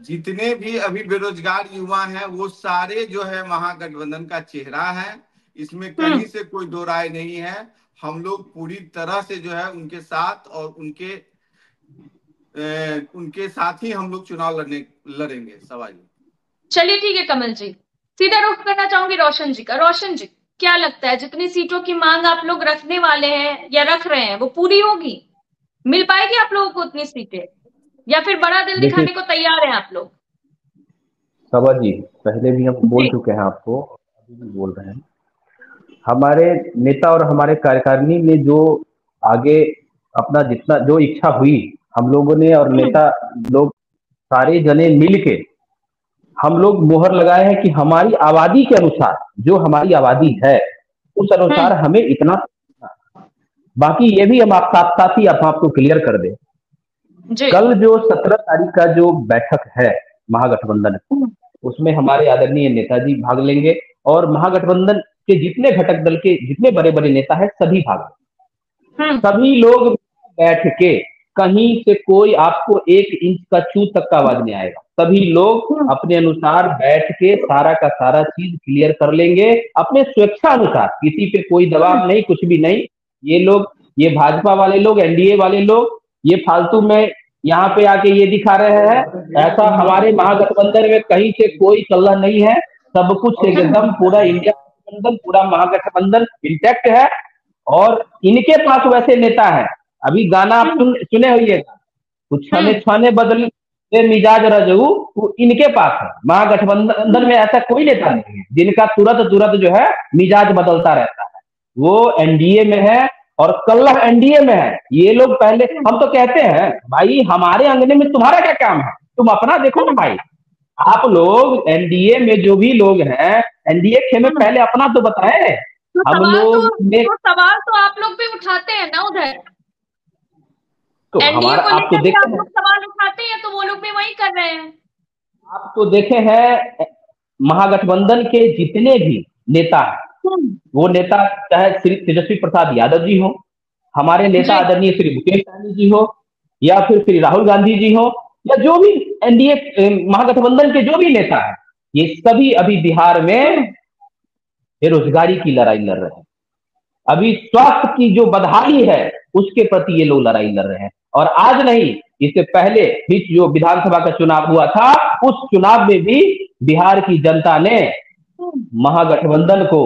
जितने भी अभी बेरोजगार युवा हैं वो सारे जो है महागठबंधन का चेहरा है, इसमें कहीं से कोई दो राय नहीं है। हम लोग पूरी तरह से जो है उनके साथ और उनके साथ ही हम लोग चुनाव लड़ेंगे सवाल। चलिए ठीक है कमल जी, सीधा रुख करना चाहूंगी रोशन जी का। रोशन जी, क्या लगता है जितनी सीटों की मांग आप लोग रखने वाले हैं या रख रहे हैं वो पूरी होगी? मिल पाएगी आप लोगों को उतनी सीटें, या फिर बड़ा दिल दिखाने को तैयार हैं आप लोग? सभा जी, पहले भी हम बोल चुके हैं आपको, अभी भी बोल रहे हैं, हमारे नेता और हमारे कार्यकारिणी ने जो आगे अपना जितना जो इच्छा हुई, हम लोगों ने और नेता लोग सारे जने मिल के हम लोग मोहर लगाए हैं कि हमारी आबादी के अनुसार, जो हमारी आबादी है उस अनुसार हमें इतना, बाकी ये भी हम आप साथ ही आपको क्लियर कर दें। कल जो 17 तारीख का जो बैठक है महागठबंधन, उसमें हमारे आदरणीय नेताजी भाग लेंगे और महागठबंधन के जितने घटक दल के जितने बड़े बड़े नेता हैं सभी भाग लेंगे। सभी लोग बैठ के, कहीं से कोई आपको 1 इंच का चू तक का आवाज नहीं आएगा। सभी लोग अपने अनुसार बैठ के सारा का सारा चीज क्लियर कर लेंगे अपने स्वेच्छा अनुसार, किसी पे कोई दबाव नहीं, कुछ भी नहीं। ये लोग, ये भाजपा वाले लोग, एनडीए वाले लोग ये फालतू में यहाँ पे आके ये दिखा रहे हैं, ऐसा हमारे महागठबंधन में कहीं से कोई कलह नहीं है। सब कुछ एकदम पूरा इंडिया गठबंधन, पूरा महागठबंधन इंटैक्ट है। और इनके पास वैसे नेता है, अभी गाना आप सुने होइएगा, कुछ छाने बदल मिजाज रजू, वो इनके पास है। महागठबंधन में ऐसा कोई नेता नहीं है जिनका तुरंत जो है मिजाज बदलता रहता है। वो एनडीए में है और कल्लह एनडीए में है। ये लोग पहले, हम तो कहते हैं भाई हमारे अंगने में तुम्हारा क्या काम है, तुम अपना देखो ना भाई। आप लोग एनडीए में जो भी लोग हैं, एनडीए में पहले अपना तो बताएं। हम लोग सवाल तो आप लोग भी उठाते हैं ना उधर, तो हमारा आप तो देखे हैं, सवाल उठाते हैं तो वो लोग भी वही कर रहे हैं। आप तो देखे हैं महागठबंधन के जितने भी नेता हैं, वो नेता चाहे श्री तेजस्वी प्रसाद यादव जी हो, हमारे नेता आदरणीय श्री मुकेश सहनी जी हो, या फिर श्री राहुल गांधी जी हो, या जो भी एनडीए महागठबंधन के जो भी नेता है, ये सभी अभी बिहार में बेरोजगारी की लड़ाई लड़ रहे हैं। अभी स्वास्थ्य की जो बदहाली है उसके प्रति ये लोग लड़ाई लड़ रहे हैं। और आज नहीं, इससे पहले भी जो विधानसभा का चुनाव हुआ था, उस चुनाव में भी बिहार की जनता ने महागठबंधन को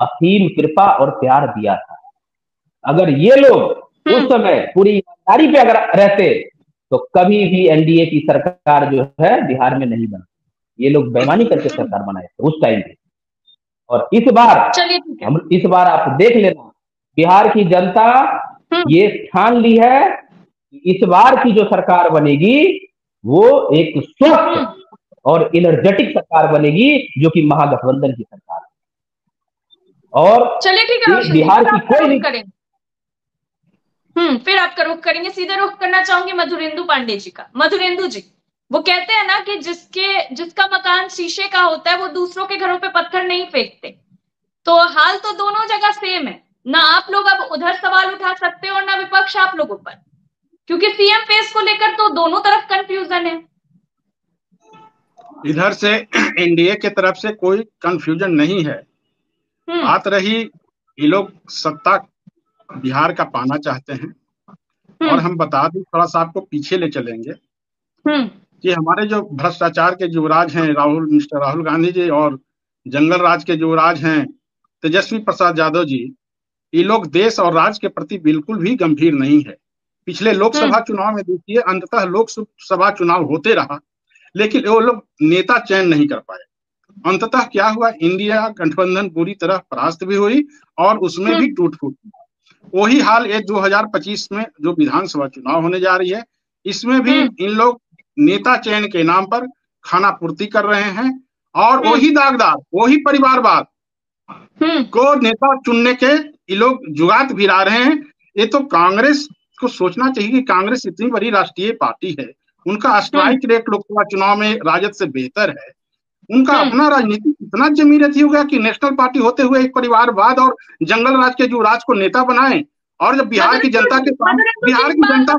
असीम कृपा और प्यार दिया था। अगर ये लोग उस समय पूरी ईमानदारी पे अगर रहते तो कभी भी एनडीए की सरकार जो है बिहार में नहीं बना। ये लोग बेईमानी करके सरकार बनाए थे उस टाइम पे। और इस बार आप देख लेना, बिहार की जनता ये ठान ली है कि इस बार की जो सरकार बनेगी वो एक स्वस्थ और एनर्जेटिक सरकार बनेगी, जो कि महागठबंधन की सरकार है। और चलिए ठीक है, बिहार की कोई भी करेंगे। फिर आपका रुख करेंगे, सीधा रुख करना चाहूंगी मधुरेंदु पांडे जी का। मधुरेंदु जी, वो कहते हैं ना कि जिसका मकान शीशे का होता है वो दूसरों के घरों पे पत्थर नहीं फेंकते। तो हाल तो दोनों जगह सेम है ना। आप लोग अब उधर सवाल उठा सकते हो और ना विपक्ष आप लोगों पर, क्योंकि सीएम फेस को लेकर तो दोनों तरफ कंफ्यूजन है। इधर से एनडीए के तरफ से कोई कंफ्यूजन नहीं है। बात रही, ये लोग सत्ता बिहार का पाना चाहते हैं, और हम बता दें, थोड़ा सा आपको पीछे ले चलेंगे कि हमारे जो भ्रष्टाचार के युवराज हैं मिस्टर राहुल गांधी जी और जंगल राज के युवराज हैं तेजस्वी प्रसाद यादव जी, ये लोग देश और राज्य के प्रति बिल्कुल भी गंभीर नहीं है। पिछले लोकसभा चुनाव में देखिए, अंततः लोकसभा चुनाव होते रहा लेकिन वो लोग नेता चयन नहीं कर पाए। अंततः क्या हुआ, इंडिया गठबंधन पूरी तरह परास्त भी हुई और उसमें भी टूट फूट। वही हाल ये 2025 में जो विधानसभा चुनाव होने जा रही है, इसमें भी इन लोग नेता चयन के नाम पर खाना पूर्ति कर रहे हैं और वही दागदार, वही परिवारवाद को नेता चुनने के ये लोग जुगात भिड़ा रहे हैं। ये तो कांग्रेस को सोचना चाहिए कि कांग्रेस इतनी बड़ी राष्ट्रीय पार्टी है, उनका स्ट्राइक रेट लोकसभा चुनाव में राजद से बेहतर है, उनका अपना राजनीति इतना जमीरती हो गया कि नेशनल पार्टी होते हुए एक परिवारवाद और जंगल राज के युवराज को नेता बनाए। और जब बिहार की जनता के पास बिहार की जनता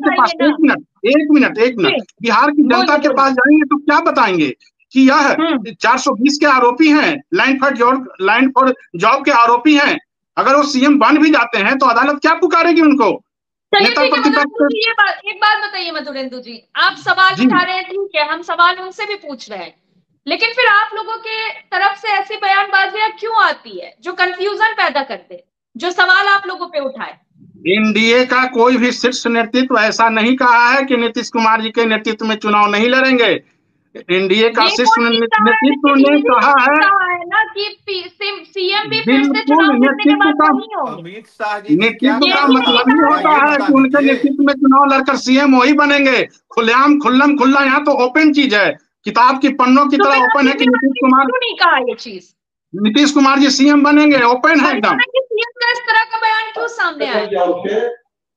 के पास जाएंगे तो क्या बताएंगे कि यह 420 के आरोपी हैं, लाइन फॉर जॉब के आरोपी हैं। अगर वो सीएम बन भी जाते हैं तो अदालत क्या पुकारेगी उनको? नेता प्रतिपक्ष। एक बात बताइए मधुरेंदु जी, आप सवाल उठा रहे हैं, ठीक है, हम सवाल उनसे भी पूछ रहे हैं, लेकिन फिर आप लोगों के तरफ से ऐसी बयानबाजियां क्यों आती है जो कंफ्यूजन पैदा करते, जो सवाल आप लोगों पे उठाए? एनडीए का कोई भी शीर्ष नेतृत्व ऐसा नहीं कहा है कि नीतीश कुमार जी के नेतृत्व में चुनाव नहीं लड़ेंगे। एनडीए का शीर्ष नेतृत्व ने कहा है ना कि सीएम भी फिर से चुनाव जीतने के बाद नहीं होंगे। नेतृत्व का मतलब ही होता है कि उनके नेतृत्व में चुनाव लड़कर सीएम वही बनेंगे। खुल्ला यहाँ तो ओपन चीज है, किताब की पन्नों की तरह ओपन है कि नीतीश कुमार नहीं कहा ये चीज, नीतीश कुमार जी सीएम बनेंगे, ओपन है एकदम। सीएम का इस तरह का बयान क्यों सामने आया?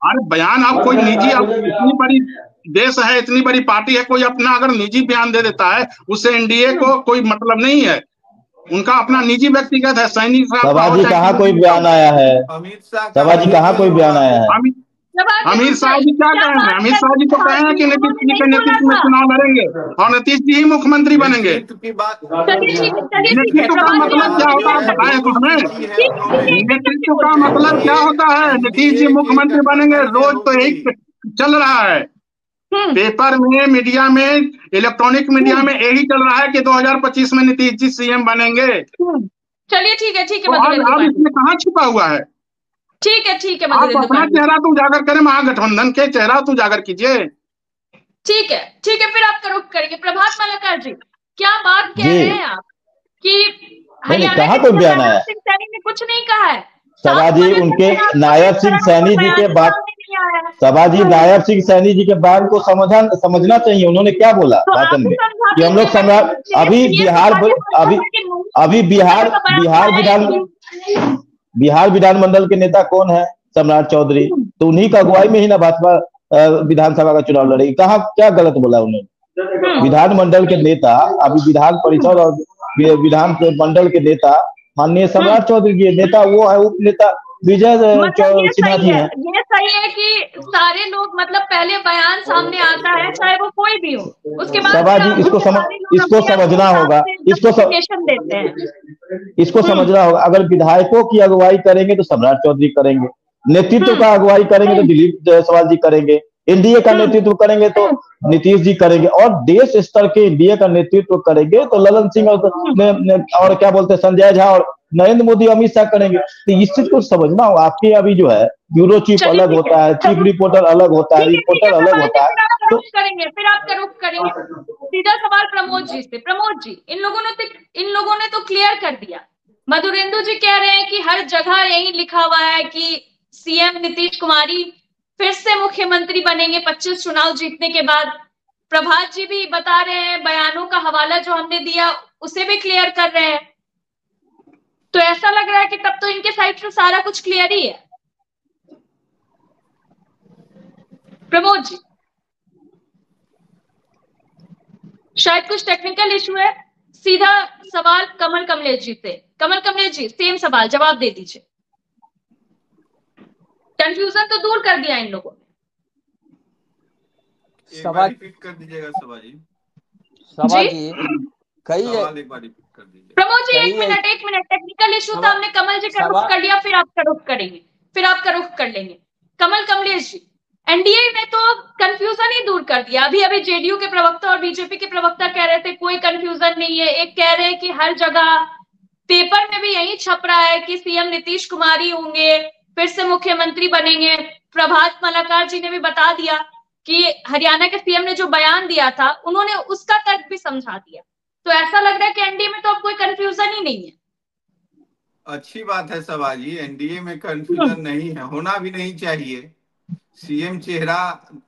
अरे बयान, आप कोई निजी, इतनी बड़ी देश है, इतनी बड़ी पार्टी है, कोई अपना अगर निजी बयान दे देता है उससे एनडीए को कोई मतलब नहीं है, उनका अपना निजी व्यक्तिगत है। सैनिक सभाजी कहाँ कोई बयान आया है? सभाजी कहाँ कोई बयान आया है? अमित शाह जी क्या कहे हैं? अमित शाह जी तो कहे हैं कि नीतीश जी के नेतृत्व में चुनाव लड़ेंगे और नीतीश जी ही मुख्यमंत्री बनेंगे। नेतृत्व का मतलब क्या होता है बताएं तो हमें। नेतृत्व का मतलब क्या होता है? नीतीश जी मुख्यमंत्री बनेंगे, रोज तो यही चल रहा है, पेपर में, मीडिया में, इलेक्ट्रॉनिक मीडिया में यही चल रहा है कि 2025 में नीतीश जी सीएम बनेंगे। चलिए ठीक है अब इसमें कहाँ छिपा हुआ है? ठीक है आप अपना चेहरा तो उजागर करें, महागठबंधन के चेहरा तो उजागर कीजिए। ठीक है, फिर आप रुख करेंगे। प्रभात मालाकार जी, क्या बात कह रहे हैं आप कि कहाँ कोई बयान आया? सिंह सैनी ने कुछ नहीं कहा है। सभाजी उनके नायब सिंह सैनी जी के बात, सभाजी नायब सिंह सैनी जी के बयान को समझना चाहिए। उन्होंने क्या बोला भाषण में कि हम लोग अभी बिहार विधानमंडल के नेता कौन है? सम्राट चौधरी, तो उन्हीं का अगुवाई में ही ना भाजपा विधानसभा का चुनाव लड़ेगी। कहाँ क्या गलत बोला उन्होंने? विधानमंडल के नेता, अभी विधान परिषद और विधान मंडल के नेता माननीय सम्राट चौधरी जी, नेता वो है, उप नेता विजय सिन्हा जी है। ये सही है कि सारे लोग, मतलब पहले बयान सामने आता है चाहे वो कोई भी हो, उसके बाद सभाजी इसको समझना होगा, इसको समझना होगा। अगर विधायकों की अगुवाई करेंगे तो सम्राट चौधरी करेंगे, नेतृत्व का अगुवाई करेंगे तो दिलीप जायसवाल जी करेंगे, एनडीए का नेतृत्व करेंगे तो नीतीश जी करेंगे, और देश स्तर के एनडीए का नेतृत्व करेंगे तो ललन सिंह और क्या बोलते हैं संजय झा और नरेंद्र मोदी, अमित शाह करेंगे। तो इस चीज को समझना होगा। आपके अभी जो है ब्यूरो चीफ अलग होता है, चीफ रिपोर्टर अलग होता है, रिपोर्टर अलग होता है। तो फिर आप का रुख करेंगे। सीधा सवाल प्रमोद जी से। प्रमोद जी, इन लोगों ने तो क्लियर कर दिया। मधुरेंदु जी कह रहे हैं कि हर जगह यही लिखा हुआ है कि सीएम नीतीश कुमारी फिर से मुख्यमंत्री बनेंगे 25 चुनाव जीतने के बाद। प्रभात जी भी बता रहे हैं, बयानों का हवाला जो हमने दिया उसे भी क्लियर कर रहे हैं। तो ऐसा लग रहा है कि तब तो इनके साइड से सारा कुछ क्लियर ही है। प्रमोद जी, शायद कुछ टेक्निकल इशू है। सीधा सवाल कमल कमलेश जी से। कमल कमलेश जी, सेम सवाल, जवाब दे दीजिए। कंफ्यूजन तो दूर कर दिया इन लोगों ने। सवाल रिपीट कर दीजिएगा सभाजी। कई एक बार रिपीट कर दीजिए। प्रमोद जी एक मिनट, टेक्निकल इशू था, हमने कमल जी का रुख कर लिया, फिर आपका रुख करेंगे, फिर आपका रुख कर लेंगे। कमल कमलेश जी, एनडीए ने तो कंफ्यूजन ही दूर कर दिया। अभी अभी जेडीयू के प्रवक्ता और बीजेपी के प्रवक्ता कह रहे थे कोई कंफ्यूजन नहीं है। एक कह रहे हैं कि हर जगह पेपर में भी यही छप रहा है कि सीएम नीतीश कुमार ही होंगे, फिर से मुख्यमंत्री बनेंगे। प्रभात मलाकार जी ने भी बता दिया कि हरियाणा के सीएम ने जो बयान दिया था उन्होंने उसका तर्क भी समझा दिया। तो ऐसा लग रहा है कि एनडीए में तो अब कोई कंफ्यूजन ही नहीं है। अच्छी बात है सभाजी, एनडीए में कंफ्यूजन नहीं है, होना भी नहीं चाहिए। सीएम चेहरा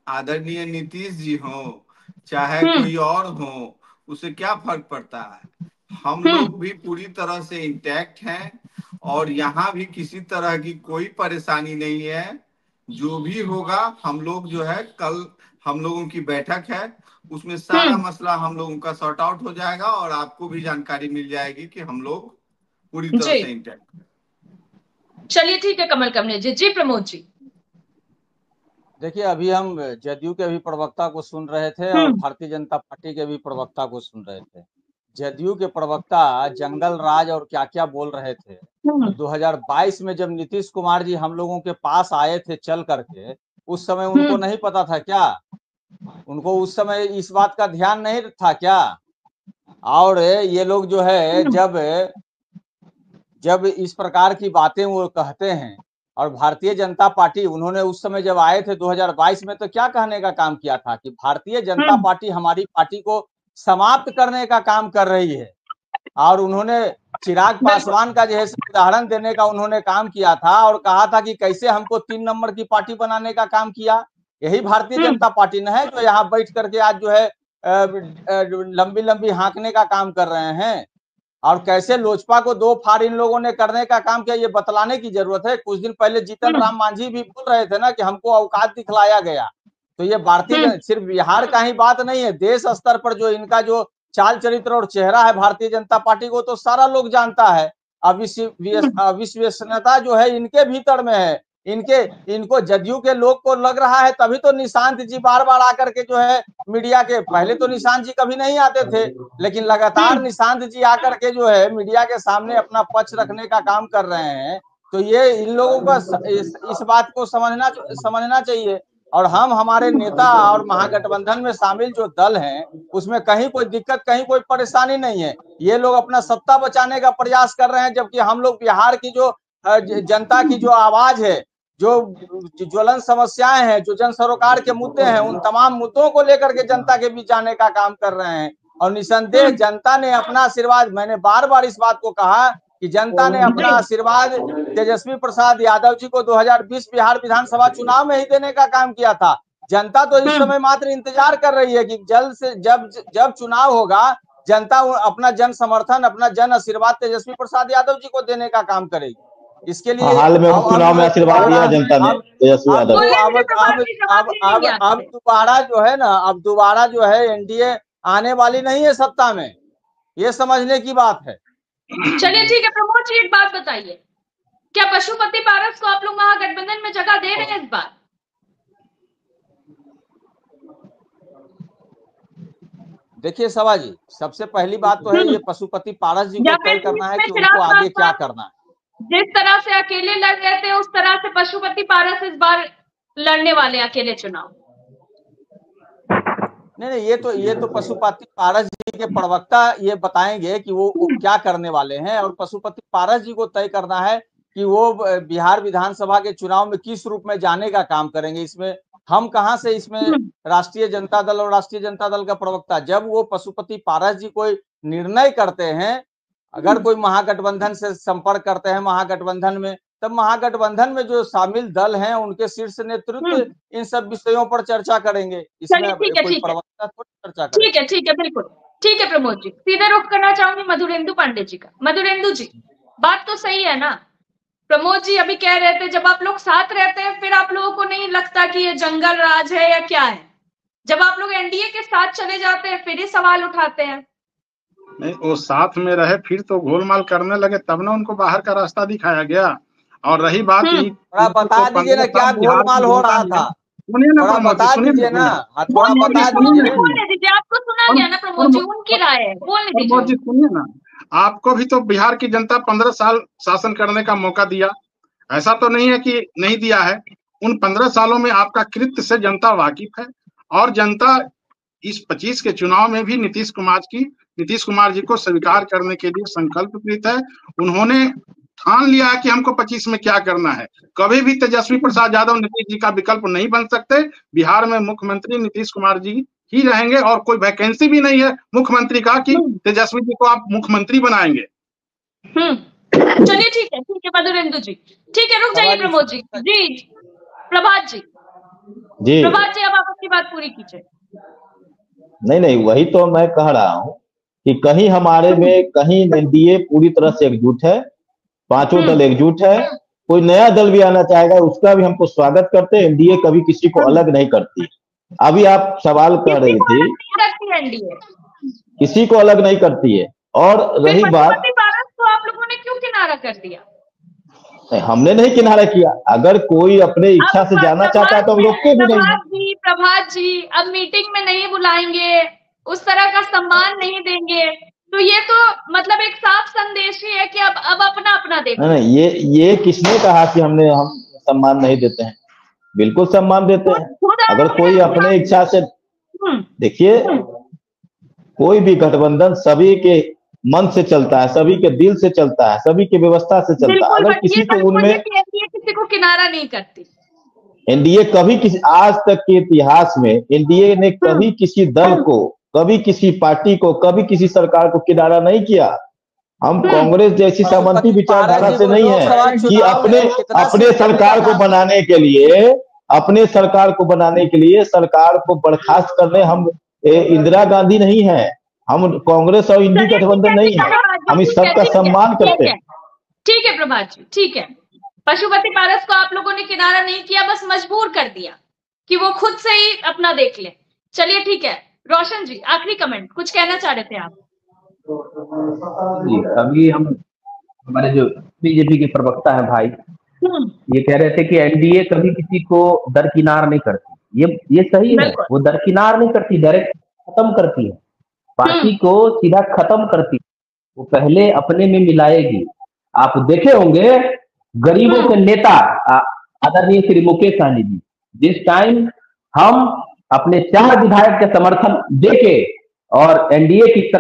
आदरणीय नीतीश जी हो चाहे कोई और हो, उससे क्या फर्क पड़ता है। हम लोग भी पूरी तरह से इंटैक्ट हैं और यहाँ भी किसी तरह की कोई परेशानी नहीं है। जो भी होगा हम लोग जो है, कल हम लोगों की बैठक है, उसमें सारा मसला हम लोगों का सॉर्ट आउट हो जाएगा और आपको भी जानकारी मिल जाएगी कि हम लोग पूरी तरह से इंटैक्ट। चलिए ठीक है कमल कमले जी। जी प्रमोद जी। देखिए, अभी हम जदयू के भी प्रवक्ता को सुन रहे थे और भारतीय जनता पार्टी के भी प्रवक्ता को सुन रहे थे। जदयू के प्रवक्ता जंगल राज और क्या क्या बोल रहे थे। 2022 में जब नीतीश कुमार जी हम लोगों के पास आए थे चल करके, उस समय उनको नहीं पता था क्या? उनको उस समय इस बात का ध्यान नहीं था क्या? और ये लोग जो है जब इस प्रकार की बातें वो कहते हैं, और भारतीय जनता पार्टी उन्होंने उस समय जब आए थे 2022 में तो क्या कहने का काम किया था कि भारतीय जनता पार्टी हमारी पार्टी को समाप्त करने का काम कर रही है। और उन्होंने चिराग पासवान का जो है उदाहरण देने का उन्होंने काम किया था और कहा था कि कैसे हमको 3 नंबर की पार्टी बनाने का काम किया। यही भारतीय जनता पार्टी न है जो यहाँ बैठ करके आज जो है लंबी लंबी हाँकने का काम कर रहे हैं। और कैसे लोजपा को 2 फाड़ इन लोगों ने करने का काम किया, ये बतलाने की जरूरत है। कुछ दिन पहले जीतन राम मांझी भी बोल रहे थे ना कि हमको औकात दिखलाया गया। तो ये भारतीय सिर्फ बिहार का ही बात नहीं है, देश स्तर पर जो इनका जो चाल चरित्र और चेहरा है भारतीय जनता पार्टी को तो सारा लोग जानता है। अविश्वसनीयता जो है इनके भीतर में है। इनको जदयू के लोग को लग रहा है, तभी तो निशांत जी बार बार आकर के जो है मीडिया के, पहले तो निशांत जी कभी नहीं आते थे, लेकिन लगातार निशांत जी आकर के जो है मीडिया के सामने अपना पक्ष रखने का काम कर रहे हैं। तो ये इन लोगों को इस बात को समझना चाहिए। और हम हमारे नेता और महागठबंधन में शामिल जो दल हैं उसमें कहीं कोई दिक्कत, कहीं कोई परेशानी नहीं है। ये लोग अपना सत्ता बचाने का प्रयास कर रहे हैं, जबकि हम लोग बिहार की जो जनता की जो आवाज है, जो ज्वलन समस्याएं हैं, जो जन सरोकार के मुद्दे हैं, उन तमाम मुद्दों को लेकर के जनता के बीच जाने का काम कर रहे हैं। और निसंदेह जनता ने अपना आशीर्वाद, मैंने बार बार इस बात को कहा कि जनता ने अपना आशीर्वाद तेजस्वी प्रसाद यादव जी को 2020 बिहार विधानसभा चुनाव में ही देने का काम किया था। जनता तो इस समय मात्र इंतजार कर रही है कि जल्द से जब चुनाव होगा, जनता अपना जन समर्थन, अपना जन आशीर्वाद तेजस्वी प्रसाद यादव जी को देने का काम करेगी। इसके लिए हाल में चुनाव में आशीर्वाद दिया जनता ने तेजस्वी यादव। अब दोबारा जो है ना, अब दोबारा जो है एनडीए आने वाली नहीं है सत्ता में, ये समझने की बात है। चलिए ठीक है प्रमोद जी, एक बात बताइए, क्या पशुपति पारस को आप लोग महागठबंधन में जगह दे रहे हैं इस बार? देखिए सभा जी, सबसे पहली बात तो है ये पशुपति पारस जी को तय करना है कि उनको आगे क्या करना है। जिस तरह से अकेले लड़ रहे थे उस तरह से पशुपति पारस इस बार लड़ने वाले अकेले चुनाव? नहीं, ये तो पशुपति पारस जी के प्रवक्ता ये बताएंगे कि वो क्या करने वाले हैं, और पशुपति पारस जी को तय करना है कि वो बिहार विधानसभा के चुनाव में किस रूप में जाने का काम करेंगे। इसमें हम कहां से, इसमें राष्ट्रीय जनता दल और राष्ट्रीय जनता दल का प्रवक्ता, जब वो पशुपति पारस जी कोई निर्णय करते हैं, अगर कोई महागठबंधन से संपर्क करते हैं महागठबंधन में, तब महागठबंधन में जो शामिल दल हैं उनके शीर्ष नेतृत्व इन सब विषयों पर चर्चा करेंगे। इसमें कोई प्रवक्ता थोड़ी चर्चा करेगा। ठीक है बिल्कुल ठीक है प्रमोद जी। सीधे रुख करना चाहूंगी मधुरेंदु पांडे जी का। मधुरेंदु जी, बात तो सही है ना? प्रमोद जी अभी कह रहे थे जब आप लोग साथ रहते हैं फिर आप लोगों को नहीं लगता कि ये जंगल राज है या क्या है, जब आप लोग एनडीए के साथ चले जाते हैं फिर ही सवाल उठाते हैं। नहीं, वो साथ में रहे फिर तो गोलमाल करने लगे, तब ना उनको बाहर का रास्ता दिखाया गया। और रही बात बता दीजिए ना क्या गोलमाल हो रहा था, सुनिए ना, बता दीजिए ना, बता दीजिए। आपको सुना गया ना प्रमोद जी, उनकी राय है, बोलने दीजिए। प्रमोद जी सुनिए ना, आपको भी तो बिहार की जनता 15 साल शासन करने का मौका दिया, ऐसा तो नहीं है कि नहीं दिया है। उन 15 सालों में आपका कृत्य से जनता वाकिफ है और जनता इस 25 के चुनाव में भी नीतीश कुमार जी को स्वीकार करने के लिए संकल्पित है। उन्होंने ठान लिया है कि हमको 25 में क्या करना है। कभी भी तेजस्वी प्रसाद यादव नीतीश जी का विकल्प नहीं बन सकते। बिहार में मुख्यमंत्री नीतीश कुमार जी ही रहेंगे और कोई वैकेंसी भी नहीं है मुख्यमंत्री का कि तेजस्वी जी को आप मुख्यमंत्री बनाएंगे। चलिए ठीक है मधुरेंदु जी, ठीक है, रुक जाइए प्रमोद जी। जी प्रभात जी प्रभात जी, अब आप अपनी बात पूरी कीजिए। नहीं, वही तो मैं कह रहा हूँ कि कहीं हमारे में कहीं एनडीए पूरी तरह से एकजुट है, पांचों दल एकजुट है। कोई नया दल भी आना चाहेगा उसका भी हमको स्वागत करते हैं। एनडीए कभी किसी को अलग नहीं करती। अभी आप सवाल कर रही थी, किसी को अलग नहीं करती है। और रही बात, तो आप लोगों ने क्यों किनारा कर दिया? हमने नहीं किनारा किया। अगर कोई अपने इच्छा से जाना चाहता है तो हम रोकते भी नहीं। प्रभात जी अब मीटिंग में नहीं बुलाएंगे, उस तरह का सम्मान नहीं देंगे, तो ये तो मतलब एक साफ संदेश ही है कि अब अपना अपना देखो। नहीं, ये किसने कहा कि हम सम्मान नहीं देते हैं? बिल्कुल सम्मान देते हैं। अगर कोई अपने इच्छा से, देखिए कोई भी गठबंधन सभी के मन से चलता है, सभी के दिल से चलता है, सभी की व्यवस्था से चलता है। अगर किसी को उनमें किसी को किनारा नहीं करती एनडीए कभी किसी, आज तक के इतिहास में एनडीए ने कभी किसी दल को, कभी किसी पार्टी को, कभी किसी सरकार को किनारा नहीं किया। हम कांग्रेस जैसी सामंती विचारधारा से नहीं है कि अपने सरकार को बनाने के लिए सरकार को बर्खास्त करने हम इंदिरा गांधी नहीं है, हम कांग्रेस और इंडी गठबंधन नहीं है। हम इस सबका सम्मान करते हैं। ठीक है प्रभात जी, ठीक है। पशुपति पारस को आप लोगों ने किनारा नहीं किया, बस मजबूर कर दिया कि वो खुद से ही अपना देख ले। चलिए ठीक है, रोशन जी आखिरी कमेंट, कुछ कहना चाह रहे थे आप? जी अभी हमारे जो बीजेपी के प्रवक्ता हैं भाई, ये कह रहे थे कि एनडीए कभी किसी को दरकिनार नहीं करती। ये सही है, वो दरकिनार नहीं करती, डायरेक्ट खत्म करती है, पार्टी को सीधा खत्म करती है। वो पहले अपने में मिलाएगी। आप देखे होंगे गरीबों के नेता आदरणीय श्री मुकेश सहनी जी, जिस टाइम हम अपने 4 विधायक के समर्थन देके और एनडीए की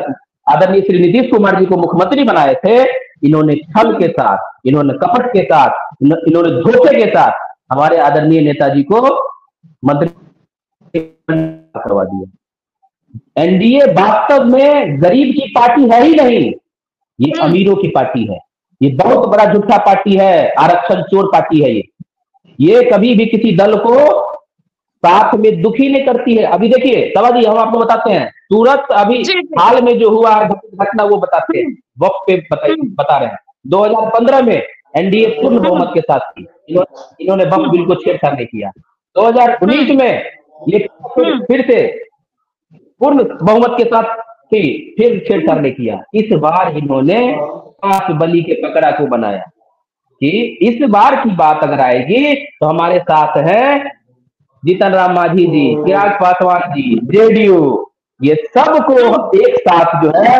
आदरणीय श्री नीतीश कुमार जी को मुख्यमंत्री बनाए थे, इन्होंने छल के साथ, इन्होंने कपट के साथ, इन्होंने धोखे के साथ हमारे आदरणीय नेताजी को मंत्री करवा दिया। एनडीए वास्तव में गरीब की पार्टी है ही नहीं, ये अमीरों की पार्टी है। ये बहुत बड़ा झूठा पार्टी है, आरक्षण चोर पार्टी है। ये कभी भी किसी दल को साथ में दुखी नहीं करती है। अभी देखिए सवाजी, हम आपको बताते हैं सूरत अभी हाल में जो हुआ घटना वो बताते हैं, वक्त पे बता रहे हैं। 2015 में एनडीए पूर्ण बहुमत के साथ थी, इन्होंने वक्त बिल को छेड़छाड़ नहीं किया। 2019 में ये फिर से पूर्ण बहुमत के साथ थी, फिर छेड़छाड़ नहीं किया। इस बार इन्होंने बलि के पकड़ा को बनाया कि इस बार की बात अगर आएगी तो हमारे साथ है जीतन राम मांझी जी, चिराग पासवान जी, जेडीयू, ये सबको एक साथ जो है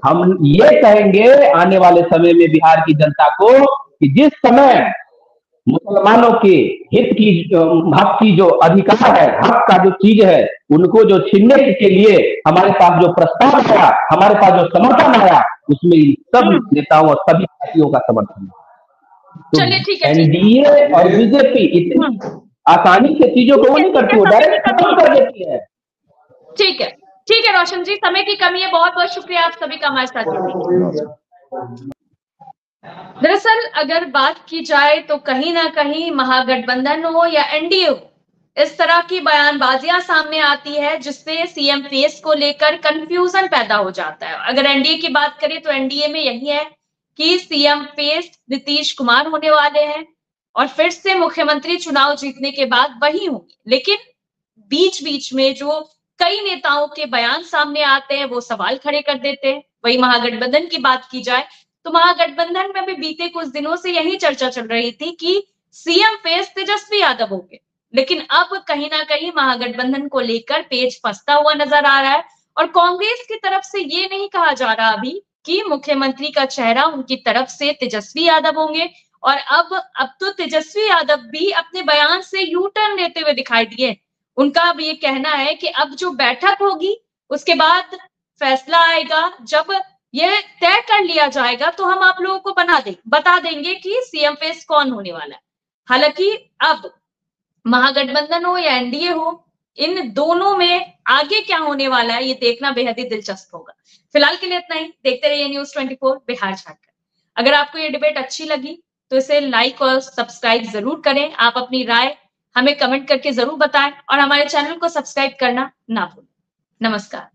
हम ये कहेंगे आने वाले समय में बिहार की जनता को कि जिस समय मुसलमानों के हित की हक की जो अधिकार है, हक का जो चीज है, उनको जो छीनने के लिए हमारे पास जो प्रस्ताव आया, हमारे पास जो समर्थन आया, उसमें सब नेताओं और सभी पार्टियों का समर्थन है। चलिए ठीक है, एनडीए और बीजेपी इतनी आसानी से चीजों को नहीं करती, वो डायरेक्ट खत्म कर देती है। ठीक है रोशन जी, समय की कमी है, बहुत बहुत शुक्रिया आप सभी का हमारे साथ जुड़ने के लिए। दरअसल अगर बात की जाए तो कहीं ना कहीं महागठबंधन हो या एनडीए हो, इस तरह की बयानबाजियां सामने आती है जिससे सीएम फेस को लेकर कंफ्यूजन पैदा हो जाता है। अगर एनडीए की बात करें तो एनडीए में यही है कि सीएम फेस नीतीश कुमार होने वाले हैं और फिर से मुख्यमंत्री चुनाव जीतने के बाद वही होंगे, लेकिन बीच बीच में जो कई नेताओं के बयान सामने आते हैं वो सवाल खड़े कर देते हैं। वही महागठबंधन की बात की जाए तो महागठबंधन में भी बीते कुछ दिनों से यही चर्चा चल रही थी कि सीएम फेस तेजस्वी यादव होंगे, लेकिन अब कहीं ना कहीं महागठबंधन को लेकर पेच फंसता हुआ नजर आ रहा है और कांग्रेस की तरफ से ये नहीं कहा जा रहा अभी कि मुख्यमंत्री का चेहरा उनकी तरफ से तेजस्वी यादव होंगे और अब तो तेजस्वी यादव भी अपने बयान से यू टर्न लेते हुए दिखाई दिए। उनका अब ये कहना है कि अब जो बैठक होगी उसके बाद फैसला आएगा, जब ये तय कर लिया जाएगा तो हम आप लोगों को बता देंगे कि सीएम फेस कौन होने वाला है। हालांकि अब महागठबंधन हो या एनडीए हो, इन दोनों में आगे क्या होने वाला है ये देखना बेहद ही दिलचस्प होगा। फिलहाल के लिए इतना ही। देखते रहिए न्यूज़ 24 बिहार झारखंड। अगर आपको ये डिबेट अच्छी लगी तो इसे लाइक और सब्सक्राइब जरूर करें। आप अपनी राय हमें कमेंट करके जरूर बताएं और हमारे चैनल को सब्सक्राइब करना ना भूलें। नमस्कार।